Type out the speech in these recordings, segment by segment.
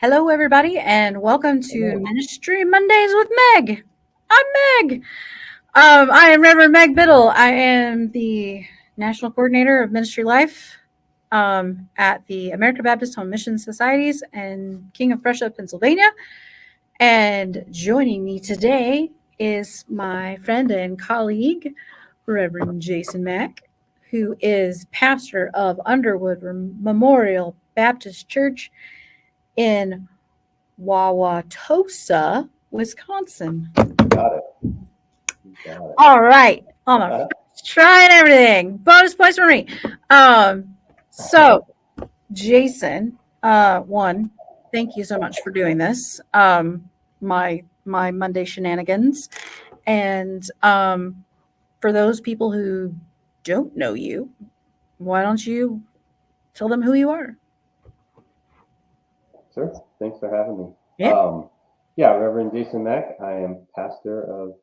Hello, everybody, and welcome to Ministry Mondays with Meg. I'm Meg. I am Reverend Meg Biddle. I am the National Coordinator of Ministry Life at the American Baptist Home Mission Societies in King of Prussia, Pennsylvania. And joining me today is my friend and colleague, Reverend Jason Mack, who is pastor of Underwood Memorial Baptist Church in Wauwatosa, Wisconsin. Got it. All right. On my trying everything. Bonus points for me. So Jason, one, thank you so much for doing this. My Monday shenanigans. And for those people who don't know you, why don't you tell them who you are? Sure. Thanks for having me. Yeah. Reverend Jason Mack. I am pastor of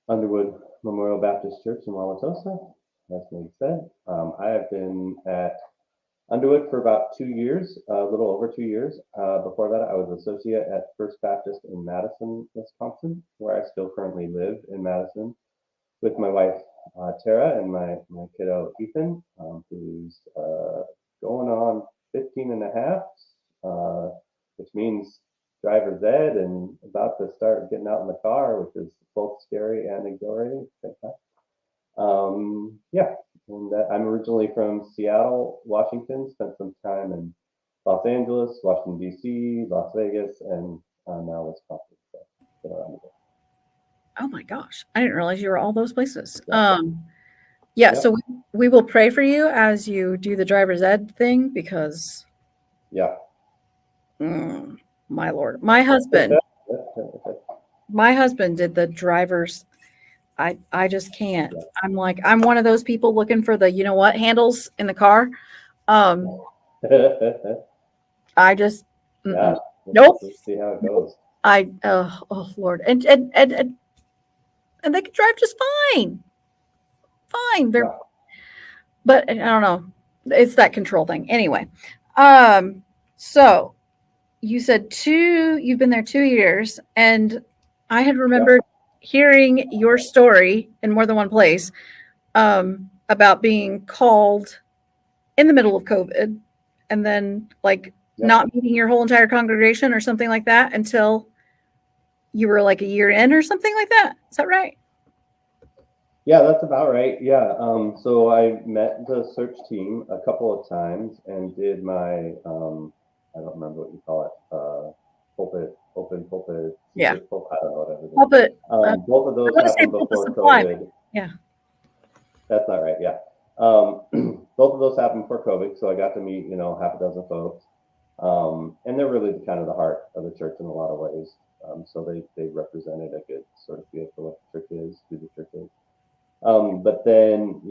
Underwood Memorial Baptist Church in Wauwatosa, as Meg said. I have been at Underwood for about 2 years, a little over 2 years. Before that, I was associate at First Baptist in Madison, Wisconsin, where I still currently live in Madison with my wife, Tara, and my kiddo, Ethan, who's going on 15 and a half, which means driver's ed and about to start getting out in the car, which is both scary and exhilarating. And I'm originally from Seattle, Washington, spent some time in Los Angeles, Washington, D.C., Las Vegas, and now Wisconsin. So, been around the world. Oh my gosh. I didn't realize you were all those places. Yeah. So we will pray for you as you do the driver's ed thing because my Lord, my husband did the driver's. I just can't. I'm like, I'm one of those people looking for the, you know what, handles in the car. I just nope. Let's see how it goes. Oh Lord. And they can drive just fine. But I don't know. It's that control thing. Anyway. So you said you've been there 2 years, and I had remembered hearing your story in more than one place about being called in the middle of COVID and then not meeting your whole entire congregation or something like that until you were like a year in or something like that. Is that right? Yeah, that's about right. Yeah. So I met the search team a couple of times and did my, I don't remember what you call it, open pulpit. Yeah. I don't know what everything. Pulpit. Both of those happened before COVID. Yeah. That's not right. Yeah. Both of those happened before COVID. So I got to meet, half a dozen folks. And they're really kind of the heart of the church in a lot of ways. So they represented a good sort of feel for what the church is, who the church is. But then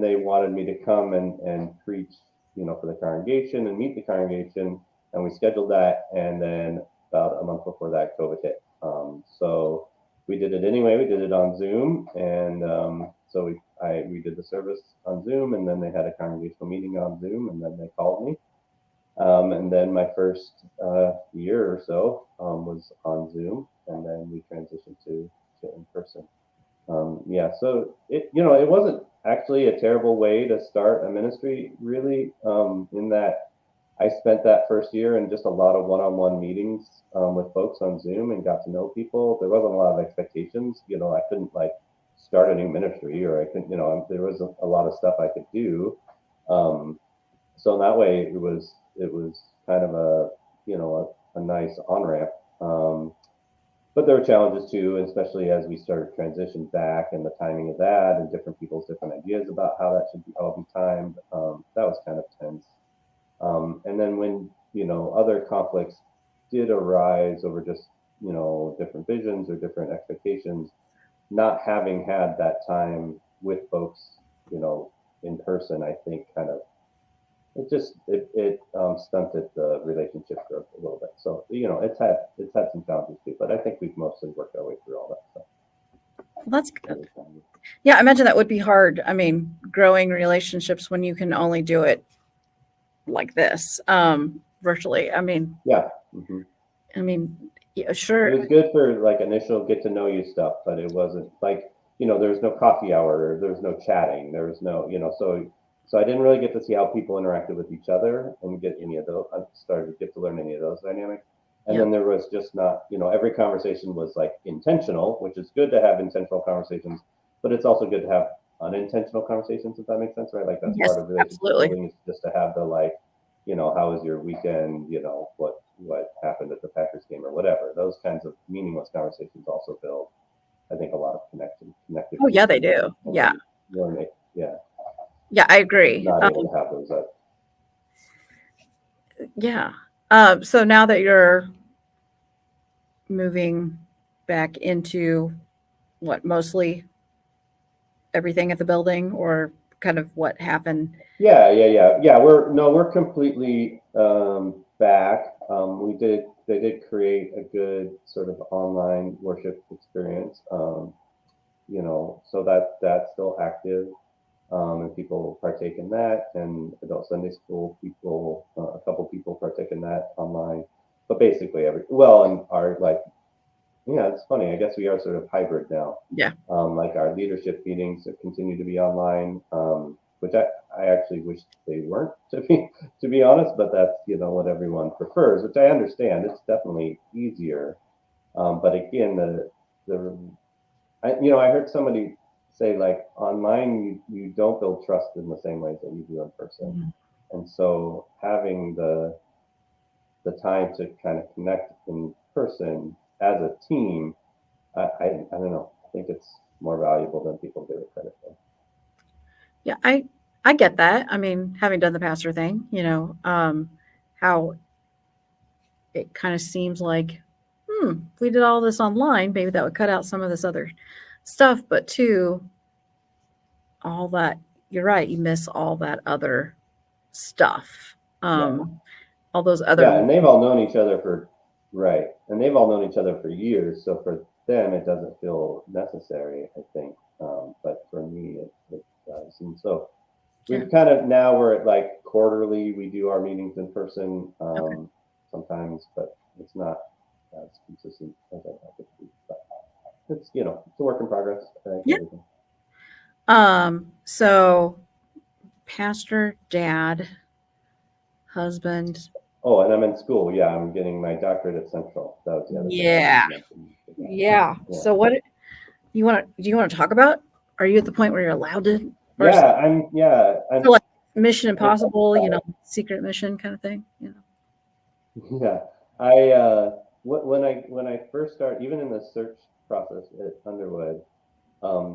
they wanted me to come and preach, for the congregation and meet the congregation, and we scheduled that. And then about a month before that, COVID hit. So we did it anyway. We did it on Zoom, and so we did the service on Zoom, and then they had a congregational meeting on Zoom, and then they called me. And then my first year or so was on Zoom, and then we transitioned to in person. So it wasn't actually a terrible way to start a ministry, really, in that I spent that first year in just a lot of one-on-one meetings with folks on Zoom and got to know people. There wasn't a lot of expectations. I couldn't start a new ministry, or I couldn't, there was a lot of stuff I could do. So in that way, it was kind of a nice on-ramp. But there were challenges too, especially as we started transition back and the timing of that and different people's different ideas about how that should all be timed. That was kind of tense. And then when, other conflicts did arise over just, different visions or different expectations, not having had that time with folks, in person, I think kind of, it stunted the relationship growth a little bit. So, it's had some challenges too, but I think we've mostly worked our way through all that stuff. Well, that's good. Yeah, I imagine that would be hard. I mean, growing relationships when you can only do it like this, virtually. I mean, yeah, Mm-hmm. I mean, yeah, It sure. was good for like initial get to know you stuff, but it wasn't like, there was no coffee hour, there was no chatting, there was no, so I didn't really get to see how people interacted with each other and get any of those. I started to get to learn any of those dynamics. And Yeah. then there was just not, every conversation was like intentional, which is good to have intentional conversations, but it's also good to have unintentional conversations, if that makes sense, right? Like that's Yes, part of relationship absolutely. building is just to have the like, how was your weekend? What happened at the Packers game or whatever. Those kinds of meaningless conversations also build, I think, a lot of connective Oh, yeah, they tissue. do. And Yeah. then yeah, Yeah, I agree. not able to have those. Yeah. So now that you're moving back into what, mostly everything at the building, or kind of what happened? Yeah. We're completely back. They did create a good sort of online worship experience. So that's still active. And people partake in that, and adult Sunday school people, a couple people partake in that online, but basically and our like, yeah, it's funny. I guess we are sort of hybrid now. Yeah. Like our leadership meetings continue to be online, which I actually wish they weren't to be honest, but that's what everyone prefers, which I understand. It's definitely easier, but again, the I heard somebody say like online you don't build trust in the same ways that you do in person, Mhm. and so having the time to kind of connect in person as a team, I don't know. I think it's more valuable than people give it credit for. Yeah, I get that. I mean, having done the pastor thing, how it kind of seems like, if we did all this online, maybe that would cut out some of this other stuff. But two, all that, you're right, you miss all that other stuff. Yeah, All those other yeah, and they've all known each other for right, and they've all known each other for years. So for them, it doesn't feel necessary, I think. But for me, it does, and so yeah, we've kind of now we're at like quarterly. We do our meetings in person okay. sometimes, but it's not as consistent as I'd like it to be. But it's it's a work in progress. I think Yeah. everything. So pastor, dad, husband. Oh, and I'm in school. Yeah, I'm getting my doctorate at Central. That was the other thing I wanted Yeah. to mention. Yeah. Yeah, So what do you want to talk about? Are you at the point where you're allowed to, or is yeah, it I'm feel like Mission I, Impossible, secret mission kind of thing? yeah. I when I first started, even in the search process at Underwood,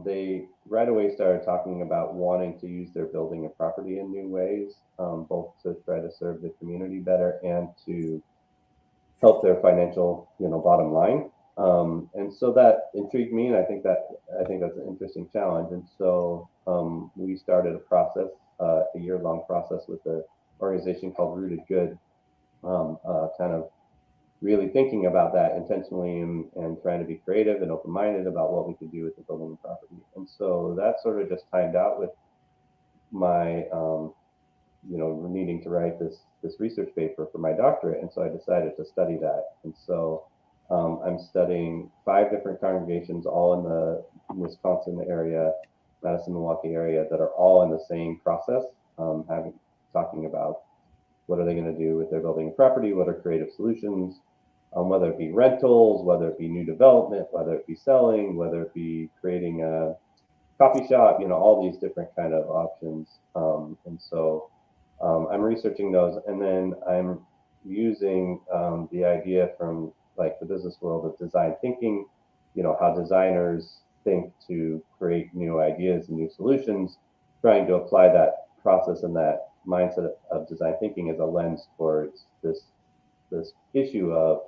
they right away started talking about wanting to use their building and property in new ways, both to try to serve the community better and to help their financial, bottom line. And so that intrigued me, and I think that's an interesting challenge. And so we started a process, a year-long process with the organization called Rooted Good, kind of really thinking about that intentionally and trying to be creative and open-minded about what we could do with the building and property. And so that sort of just timed out with my needing to write this research paper for my doctorate, and so I decided to study that. And so I'm studying 5 different congregations, all in the Wisconsin area, Madison, Milwaukee area, that are all in the same process, talking about what are they going to do with their building and property, what are creative solutions, whether it be rentals, whether it be new development, whether it be selling, whether it be creating a coffee shop, all these different kind of options. And so I'm researching those, and then I'm using the idea from like the business world of design thinking, how designers think to create new ideas and new solutions, trying to apply that process and that mindset of design thinking as a lens towards this issue of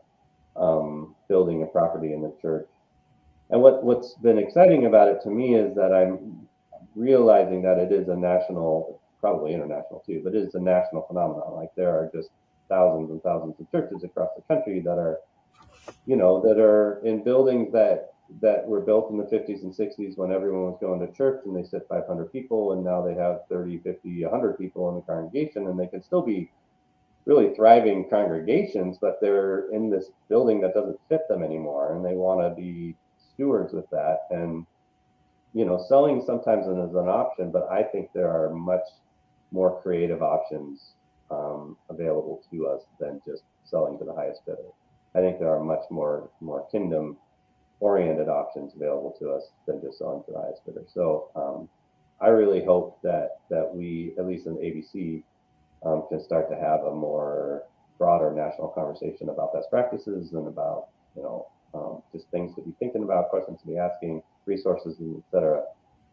building a property in the church. And what's been exciting about it to me is that I'm realizing that it is a national, probably international too, but it is a national phenomenon. Like there are just thousands and thousands of churches across the country that are, that are in buildings that were built in the 50s and 60s when everyone was going to church and they sit 500 people, and now they have 30, 50, 100 people in the congregation, and they can still be really thriving congregations, but they're in this building that doesn't fit them anymore, and they want to be stewards with that. And selling sometimes is an option, but I think there are much more creative options available to us than just selling to the highest bidder. I think there are much more kingdom oriented options available to us than just selling to the highest bidder. So I really hope that we, at least in ABC, can start to have a more broader national conversation about best practices and about just things to be thinking about, questions to be asking, resources, et cetera,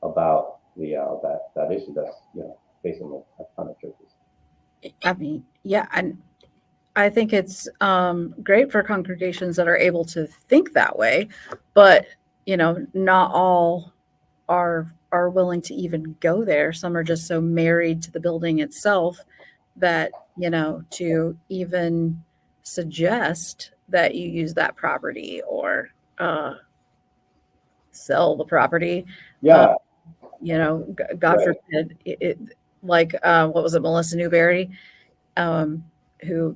about that issue that's facing a ton of churches. I mean, yeah, and I think it's great for congregations that are able to think that way, but not all are willing to even go there. Some are just so married to the building itself that to even suggest that you use that property or sell the property. Yeah. God Right. forbid like what was it, Melissa Newberry, who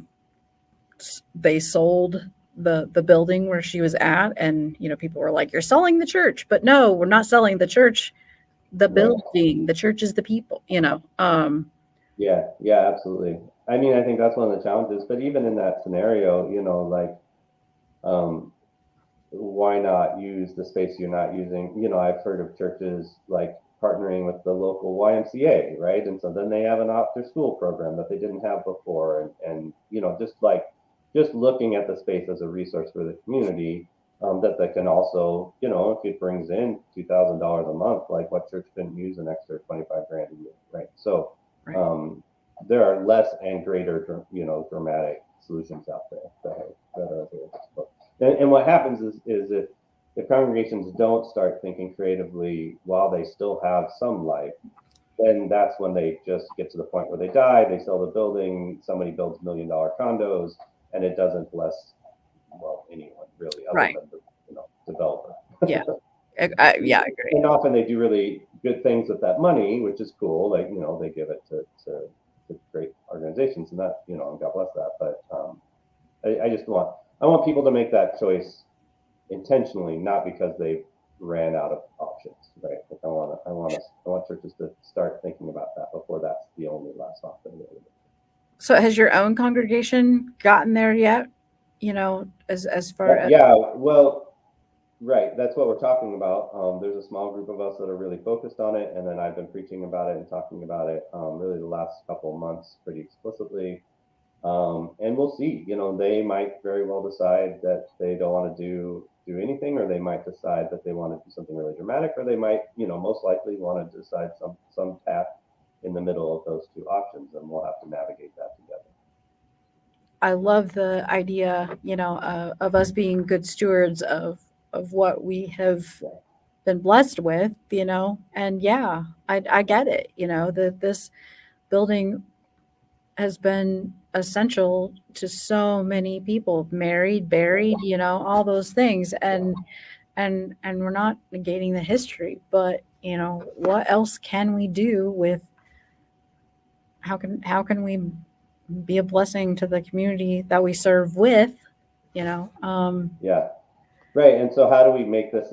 they sold the building where she was at, and people were like, you're selling the church, but no, we're not selling the church, the building. The church is the people. Yeah, absolutely. I mean, I think that's one of the challenges, but even in that scenario, why not use the space you're not using? I've heard of churches like partnering with the local YMCA, right? And so then they have an after school program that they didn't have before. And just looking at the space as a resource for the community, that can also, if it brings in $2,000 a month, like what church couldn't use an extra 25 grand a year, right? So there are less and greater, dramatic solutions out there that are available. And what happens is if congregations don't start thinking creatively while they still have some life, then that's when they just get to the point where they die, they sell the building, somebody builds $1 million condos, and it doesn't bless, anyone really, other than the developer. Yeah. I agree. And often they do really good things with that money, which is cool. Like, they give it to great organizations, and that, and God bless that. But I want people to make that choice intentionally, not because they ran out of options, right? Like I want churches to start thinking about that before that's the only last option. So has your own congregation gotten there yet? As far as well, right. That's what we're talking about. There's a small group of us that are really focused on it, and then I've been preaching about it and talking about it really the last couple of months pretty explicitly. And we'll see. They might very well decide that they don't want to do anything, or they might decide that they want to do something really dramatic, or they might, most likely want to decide some path in the middle of those two options, and we'll have to navigate that together. I love the idea, of us being good stewards of what we have been blessed with, and yeah, I get it, that this building has been essential to so many people, married, buried, all those things. And we're not negating the history, but what else can we do with, how can we be a blessing to the community that we serve with, Yeah. Right. And so how do we make this,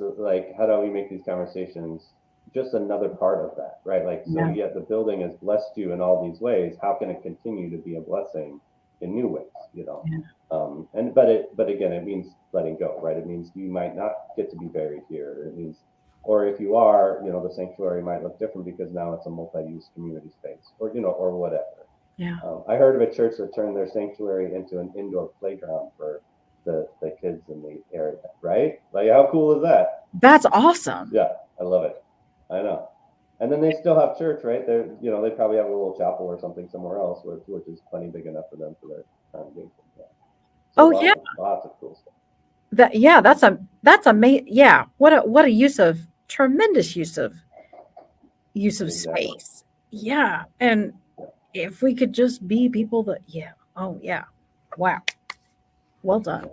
how do we make these conversations just another part of that, right? Like, so yet the building has blessed you in all these ways. How can it continue to be a blessing in new ways, but again, it means letting go, right? It means you might not get to be buried here. It means, or if you are, the sanctuary might look different because now it's a multi-use community space, or, or whatever. Yeah. I heard of a church that turned their sanctuary into an indoor playground for the kids in the area, right? Like, how cool is that? That's awesome. Yeah, I love it. I know. And then they still have church, right? They're, they probably have a little chapel or something somewhere else, which is plenty big enough for them for their congregation. Yeah. So lots of cool stuff. That's amazing. Yeah, what a tremendous use of exactly. Space. Yeah, and if we could just be people that, wow, well done.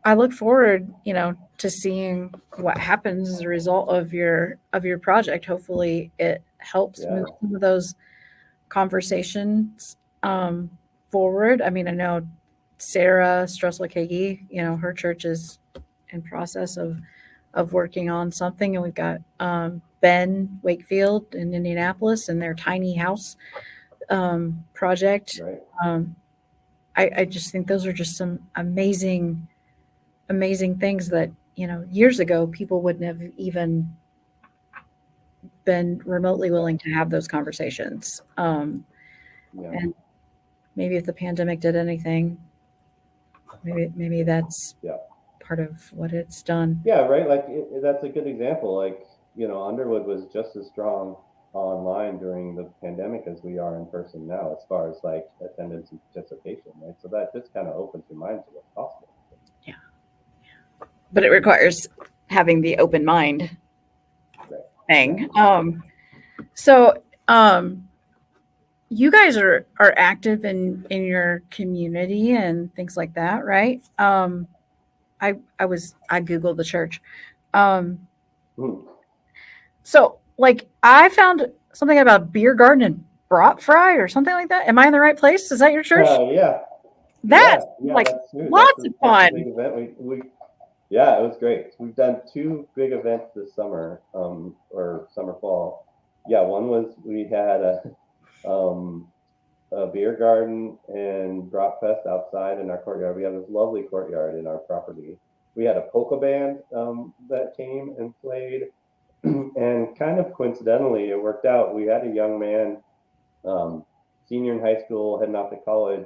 I look forward, to seeing what happens as a result of your project. Hopefully, it helps move some of those conversations forward. I mean, I know Sarah Stressler-Kagi, her church is in process of working on something, and we've got Ben Wakefield in Indianapolis and their tiny house project. Right. I just think those are just some amazing things that years ago people wouldn't have even been remotely willing to have those conversations. And maybe if the pandemic did anything, maybe that's part of what it's done. Yeah, right. Like that's a good example. Like, Underwood was just as strong online during the pandemic as we are in person now, as far as like attendance and participation, right? So that just kind of opens your mind to what's possible. Yeah. But it requires having the open mind thing. So you guys are active in your community and things like that, right? I Googled the church. So like I found something about beer garden and brat fry or something like that. Am I in the right place? Is that your church? Yeah. That's like that's lots of fun. Big event. We yeah, it was great. We've done 2 big events this summer, or summer fall. Yeah, one was we had a beer garden and brat fest outside in our courtyard. We have this lovely courtyard in our property. We had a polka band that came and played, and kind of coincidentally, it worked out. We had a young man, senior in high school, heading off to college,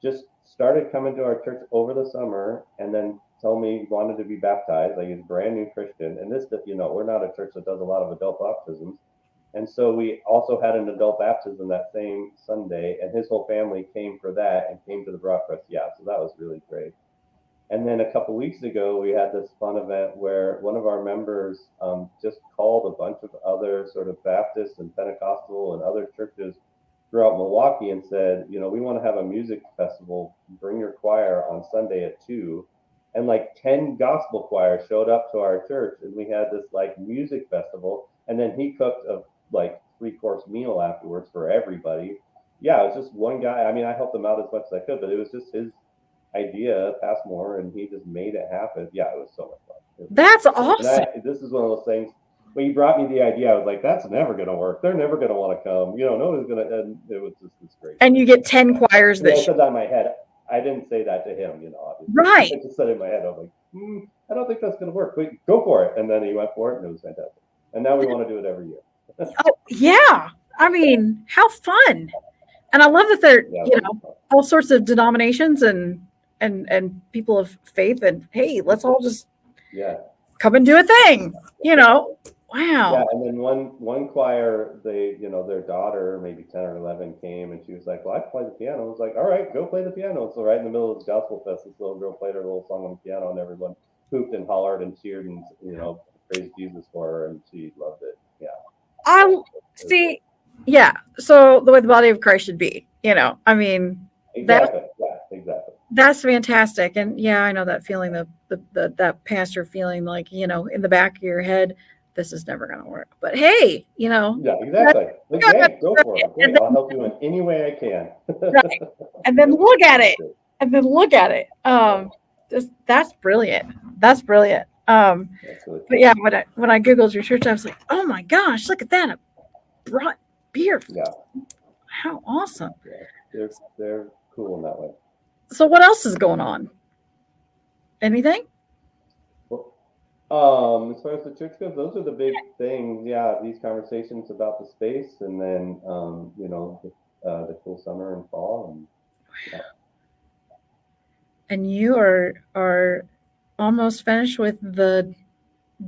just started coming to our church over the summer, and then told me he wanted to be baptized. Like, he's a brand new Christian, and this, we're not a church that does a lot of adult baptisms. And so we also had an adult baptism that same Sunday, and his whole family came for that and came to the broadcast. Yeah, so that was really great. And then a couple weeks ago, we had this fun event where one of our members just called a bunch of other sort of Baptist and Pentecostal and other churches throughout Milwaukee and said, we want to have a music festival. Bring your choir on Sunday at 2. And like 10 gospel choirs showed up to our church, and we had this like music festival. And then he cooked a like 3-course meal afterwards for everybody. Yeah, it was just one guy. I mean, I helped him out as much as I could, but it was just his idea, Passmore, and he just made it happen. Yeah, it was so much fun. That's awesome. This is one of those things. When he brought me the idea, I was like, that's never going to work. They're never going to want to come. Nobody's going to. And it was just this great. And you get 10 choirs that I said that in my head. I didn't say that to him, obviously. Right. I just said it in my head. I was like, I don't think that's going to work. But go for it. And then he went for it, and it was fantastic. And now we want to do it every year. Oh, yeah. I mean, how fun. And I love that they're, all sorts of denominations and people of faith, and hey, let's all just come and do a thing, Wow. Yeah, and then one choir, they, their daughter, maybe 10 or 11, came, and she was like, well, I can play the piano. I was like, all right, go play the piano. So right in the middle of this gospel fest, this little girl played her little song on the piano, and everyone hooped and hollered and cheered and, praised Jesus for her, and she loved it. Yeah. I see. Yeah. So the way the body of Christ should be, I mean, exactly. That's fantastic. And yeah, I know that feeling, that pastor feeling like, in the back of your head, this is never going to work. But hey, Yeah, exactly. Okay, go for it. Okay, I'll help you in any way I can. Right. And then look at it. That's brilliant. That's brilliant. But yeah, when I Googled your church, I was like, oh my gosh, look at that. I brought beer. Yeah. How awesome. Yeah, they're cool in that way. So what else is going on? Anything? Well, as far as the church goes, those are the big things. Yeah, these conversations about the space, and then the cool summer and fall, and yeah. And you are almost finished with the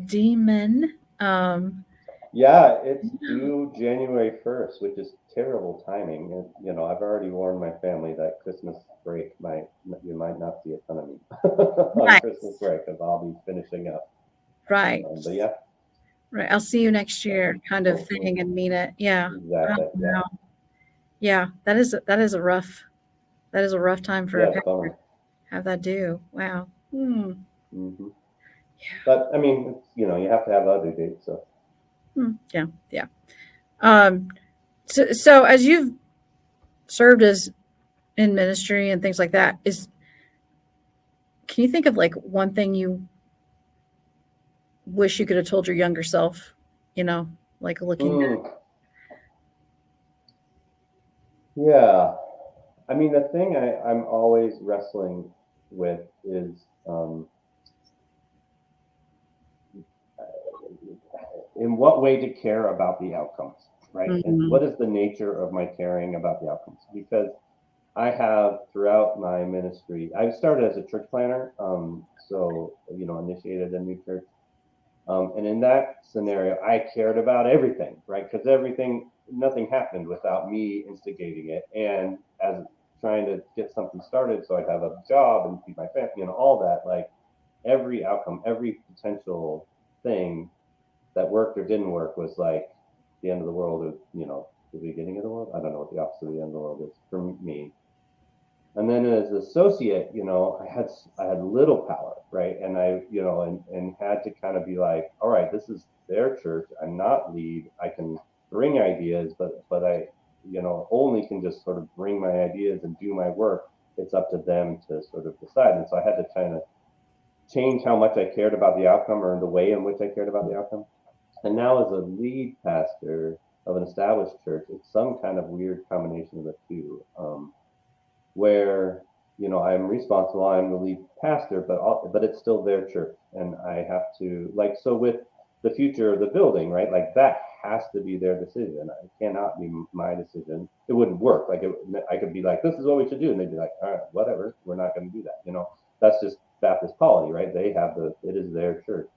demon. Yeah, it's due January 1st, which is terrible timing. And, I've already warned my family that Christmas break you might not see a ton of me on Christmas break, because I'll be finishing up. Right. But yeah. Right. I'll see you next year, kind of thing, and mean it. Yeah. Exactly. Yeah. That is a rough time for a pastor to have that due. Wow. Mm-hmm. But I mean, you have to have other dates. So. Yeah. So as you've served as in ministry and things like that, can you think of like one thing you wish you could have told your younger self, like looking back? Yeah. I mean, the thing I'm always wrestling with is in what way to care about the outcomes, right? And what is the nature of my caring about the outcomes? Because I have throughout my ministry, I started as a church planner, so initiated a new church, and in that scenario, I cared about everything, right? Because nothing happened without me instigating it, and as trying to get something started, so I'd have a job and feed my family, all that, like every outcome, every potential thing that worked or didn't work was like the end of the world, or the beginning of the world. I don't know what the opposite of the end of the world is for me. And then as an associate, I had little power, right? And I, and had to kind of be like, all right, this is their church. I'm not lead. I can bring ideas, but I, only can just sort of bring my ideas and do my work. It's up to them to sort of decide. And so I had to kind of change how much I cared about the outcome, or the way in which I cared about the outcome. And now as a lead pastor of an established church, it's some kind of weird combination of the two. Where I'm responsible, I'm the lead pastor, but it's still their church, and I have to, like, so with the future of the building, right, like that has to be their decision. It cannot be my decision. It wouldn't work. Like I could be like, this is what we should do, and they'd be like, all right, whatever, we're not going to do that. That's just Baptist polity, right? It is their church,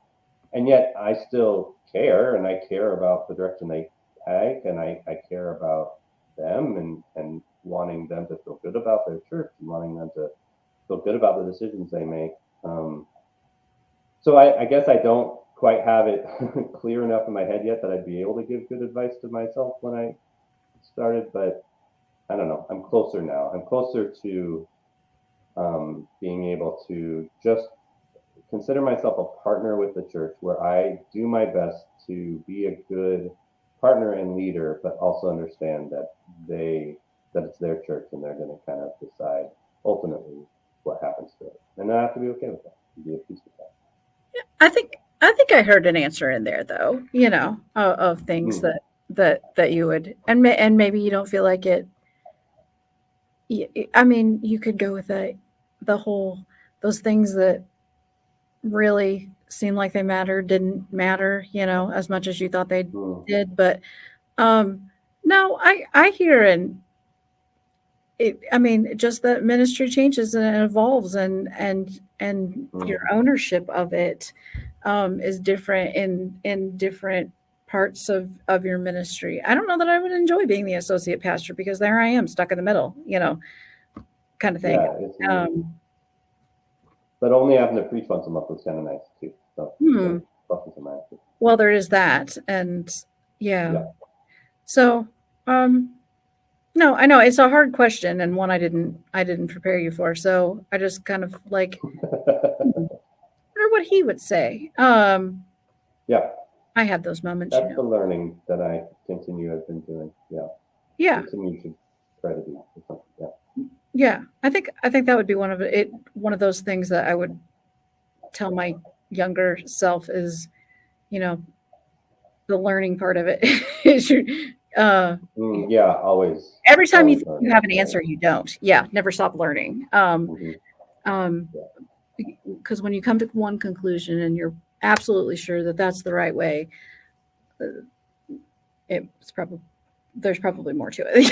and yet I still care, and I care about the direction they take, and I care about them, and wanting them to feel good about their church, and wanting them to feel good about the decisions they make. So I guess I don't quite have it clear enough in my head yet that I'd be able to give good advice to myself when I started, but I don't know. I'm closer now. I'm closer to being able to just consider myself a partner with the church, where I do my best to be a good partner and leader, but also understand that it's their church, and they're going to kind of decide ultimately what happens to it, and I have to be okay with that, be at peace with that. I think I heard an answer in there, though. Of things that you would, and maybe you don't feel like it. I mean, you could go with the whole, those things that really seemed like they didn't matter, as much as you thought they did. But no, I hear, and I mean, just that ministry changes and evolves, and your ownership of it is different in different parts of your ministry. I don't know that I would enjoy being the associate pastor, because there I am stuck in the middle, kind of thing. Yeah, but only having to preach once a month was kind of nice too. So, well, there is that, and yeah. So, no, I know it's a hard question, and one I didn't prepare you for. So I just kind of like wonder what he would say. Yeah, I have those moments. That's the learning that I have been doing. Yeah. Yeah. Continue to try to do something. Yeah. Yeah, I think that would be one of those things that I would tell my younger self is, the learning part of it is always. Every time you think you have an answer, you don't. Yeah, never stop learning. Because when you come to one conclusion and you're absolutely sure that that's the right way, there's probably more to it.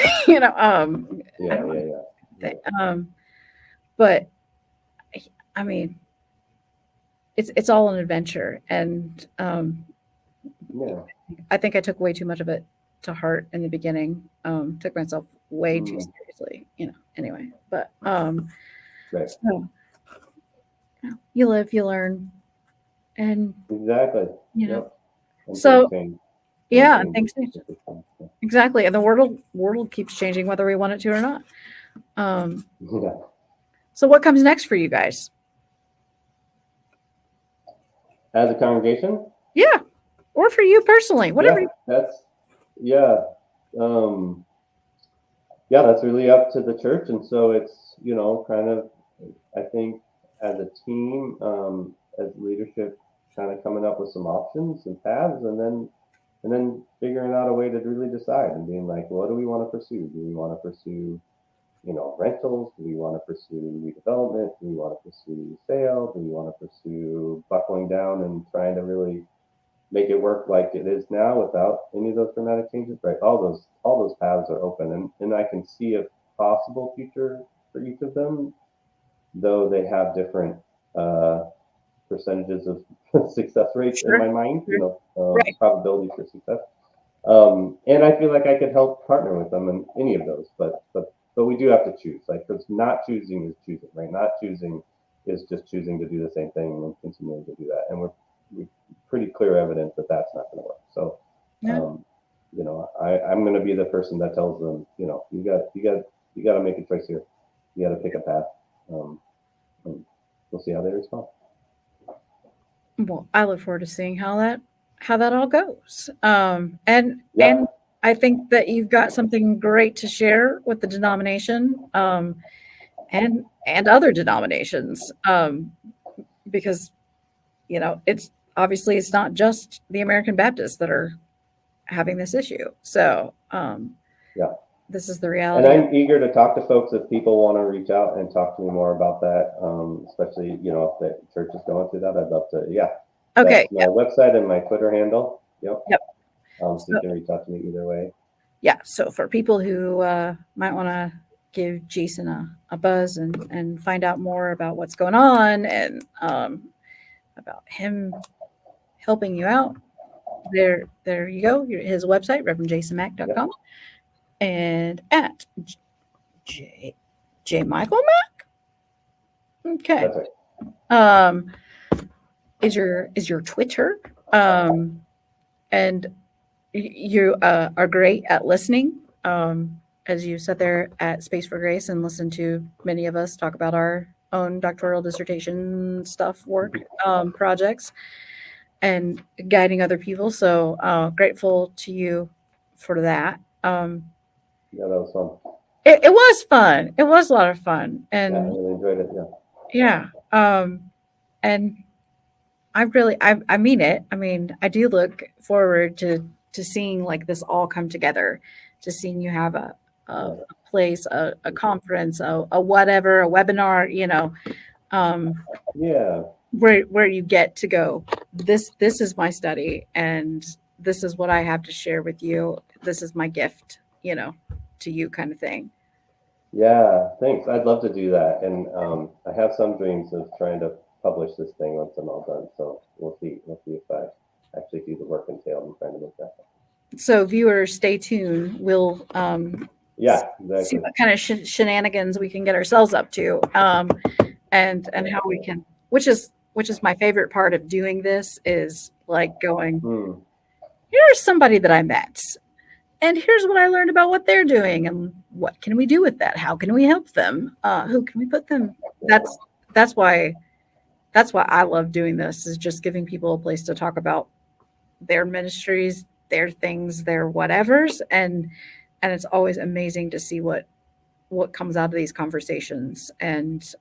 But I mean, it's all an adventure, and I think I took way too much of it to heart in the beginning. Took myself way too seriously, anyway. But so, you live, you learn, and exactly. So yeah, things change. Exactly, and the world keeps changing whether we want it to or not. So what comes next for you guys? As a congregation? Yeah, or for you personally, whatever. yeah, that's really up to the church. And so it's, kind of, I think as a team, as leadership, kind of coming up with some options and paths, and then figuring out a way to really decide and being like, what do we want to pursue? Do we want to pursue, rentals? Do we want to pursue redevelopment? Do we want to pursue sale? Do we want to pursue buckling down and trying to really make it work like it is now without any of those dramatic changes? Right. All those paths are open, and I can see a possible future for each of them, though they have different percentages of success rates in my mind, Right. probabilities for success. And I feel like I could help partner with them in any of those, but we do have to choose. Like, because not choosing is choosing, right? Not choosing is just choosing to do the same thing and continuing to do that. And we're pretty clear evidence that that's not going to work. So, Yeah. I'm going to be the person that tells them, you got to make a choice here. You got to pick a path. And we'll see how they respond. Well, I look forward to seeing how that all goes. And Yeah. I think that you've got something great to share with the denomination, and other denominations, because it's obviously it's not just the American Baptists that are having this issue. So Yeah. this is the And reality. I'm eager to talk to folks if people want to reach out and talk to me more about that, especially, if the church is going through that. I'd love to. Yeah. Okay. That's my website and my Twitter handle. Yep. So you So- can reach out to me either way. Yeah. So for people who might want to give Jason a buzz and find out more about what's going on and about him helping you out, there you go. His website, reverendjasonmack.com, and at J Michael Mack. Okay. That's right. Is your Twitter, and you are great at listening, as you sat there at Space for Grace and listened to many of us talk about our own doctoral dissertation stuff, work, projects, and guiding other people. So grateful to you for that. Yeah, that was fun. It was fun. It was a lot of fun, and Yeah, I really enjoyed it. yeah. And I mean it. I mean, I do look forward to seeing like this all come together, to seeing you have a place, a conference, a whatever, a webinar, Yeah. where you get to go, this is my study and this is what I have to share with you. This is my gift, to you, kind of thing. Yeah, thanks. I'd love to do that. And I have some dreams of trying to publish this thing once I'm all done. So we'll see if I actually do the work entailed in trying to make that happen. So viewers, stay tuned. We'll yeah, exactly. see what kind of shenanigans we can get ourselves up to, and how we can, which is my favorite part of doing this, is like going, here's somebody that I met, and here's what I learned about what they're doing, and what can we do with that? How can we help them? Who can we put them? That's why I love doing this, is just giving people a place to talk about their ministries, their things, their whatevers, and it's always amazing to see what comes out of these conversations, and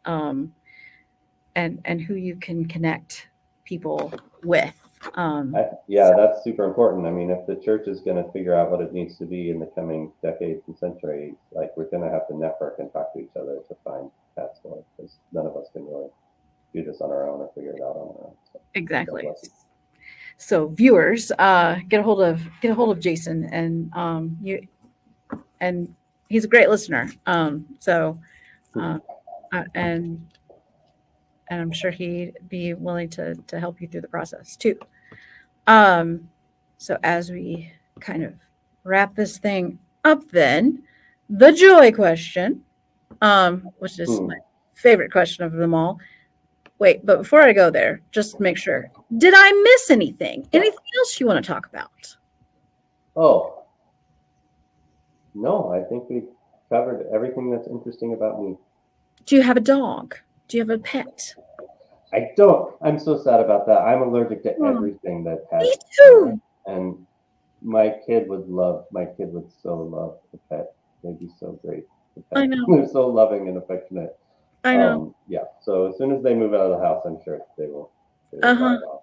who you can connect people with. That's super important. I mean, if the church is going to figure out what it needs to be in the coming decades and centuries, like, we're going to have to network and talk to each other to find paths forward, because none of us can really do this on our own or figure it out on our own. So, exactly. So viewers, get a hold of Jason, and he's a great listener. And I'm sure he'd be willing to help you through the process too. So as we kind of wrap this thing up, then the joy question, which is my favorite question of them all. Wait, but before I go there, just make sure, did I miss anything? Anything else you want to talk about? Oh, no, I think we covered everything that's interesting about me. Do you have a dog? Do you have a pet? I don't. I'm so sad about that. I'm allergic to everything that has. Me too. And my kid would so love a pet. they'd be so great. I know. They're so loving and affectionate. I know. Yeah. So as soon as they move out of the house, I'm sure they will Uh-huh. drive off.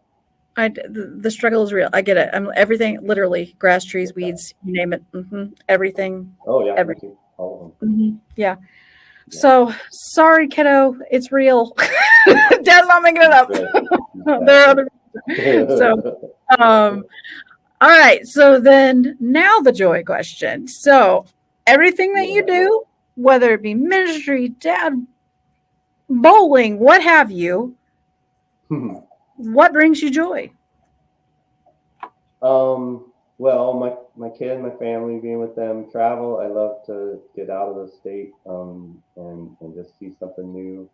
The struggle is real. I get it. Everything, literally, grass, trees, weeds, you name it. Everything. Oh yeah, Every, me too. All of them. yeah. Yeah. So sorry, kiddo. It's real. Dad's not making it up. Right. There are other. So, all right. So then, now the joy question. So everything that you do, whether it be ministry, dad, bowling, what have you, what brings you joy? Well, my kid, my family, being with them, travel. I love to get out of the state and just see something new.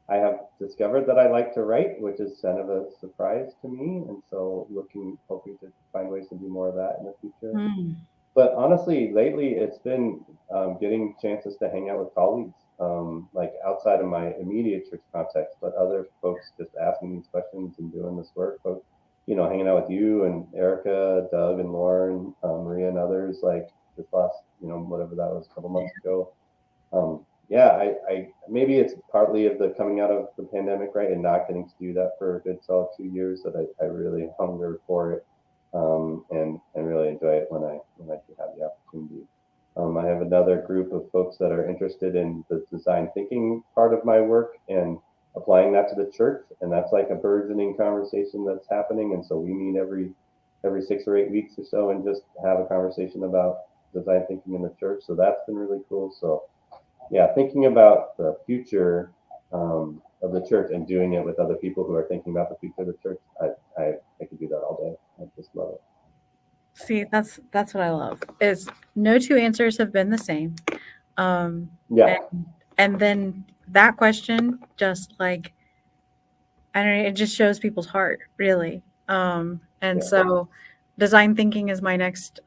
I have discovered that I like to write, which is kind of a surprise to me, and so hoping to find ways to do more of that in the future. But honestly, lately it's been getting chances to hang out with colleagues, like outside of my immediate church context, but other folks just asking these questions and doing this work. Folks, hanging out with you and Erica, Doug, and Lauren, Maria, and others, like this last, whatever that was, a couple months ago. Yeah, I maybe it's partly of the coming out of the pandemic, right, and not getting to do that for a good solid 2 years that I really hunger for it, and really enjoy it when I do have the opportunity. I have another group of folks that are interested in the design thinking part of my work and applying that to the church, and that's like a burgeoning conversation that's happening. And so we meet every 6 or 8 weeks or so and just have a conversation about design thinking in the church. So that's been really cool. So yeah, thinking about the future of the church and doing it with other people who are thinking about the future of the church, I could do that all day. I just love it. See, that's what I love. Is no two answers have been the same. Yeah. And then that question, just like, I don't know, it just shows people's heart, really. So design thinking is my next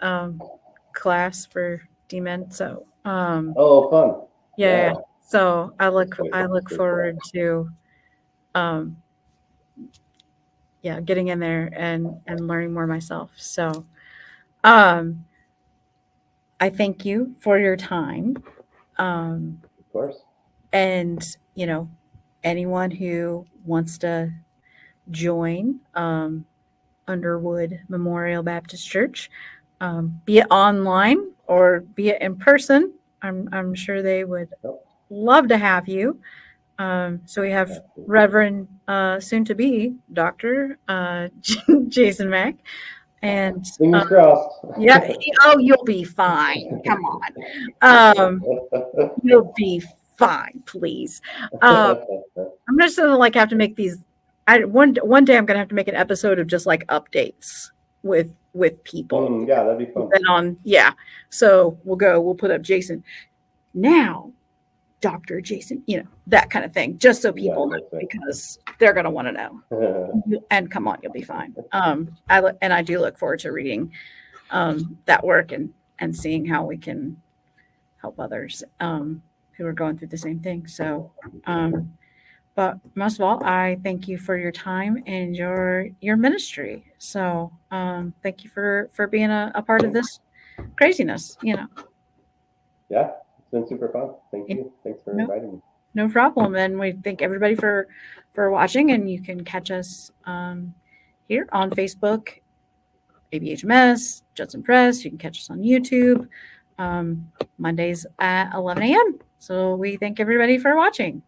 class for DMen. So oh, fun. yeah. So I look That's forward to getting in there and learning more myself. So I thank you for your time. Of course. And anyone who wants to join Underwood Memorial Baptist Church, be it online or be it in person, I'm sure they would love to have you. So we have Reverend, soon to be Dr. Jason Mack. And fingers crossed. Yeah. Oh, you'll be fine. Come on. You'll be fine, please. I'm just gonna have to make these. One day I'm gonna have to make an episode of just like updates with people. Yeah, that'd be fun. So we'll put up Jason now, Dr. Jason, that kind of thing, just so people know, because they're gonna want to know. And come on, you'll be fine. I do look forward to reading that work and seeing how we can help others who are going through the same thing. So, but most of all, I thank you for your time and your ministry. So, thank you for being a part of this craziness. Yeah, it's been super fun. Thank you. Thanks for inviting me. No problem. And we thank everybody for watching. And you can catch us here on Facebook, ABHMS, Judson Press. You can catch us on YouTube Mondays at 11 a.m. So we thank everybody for watching.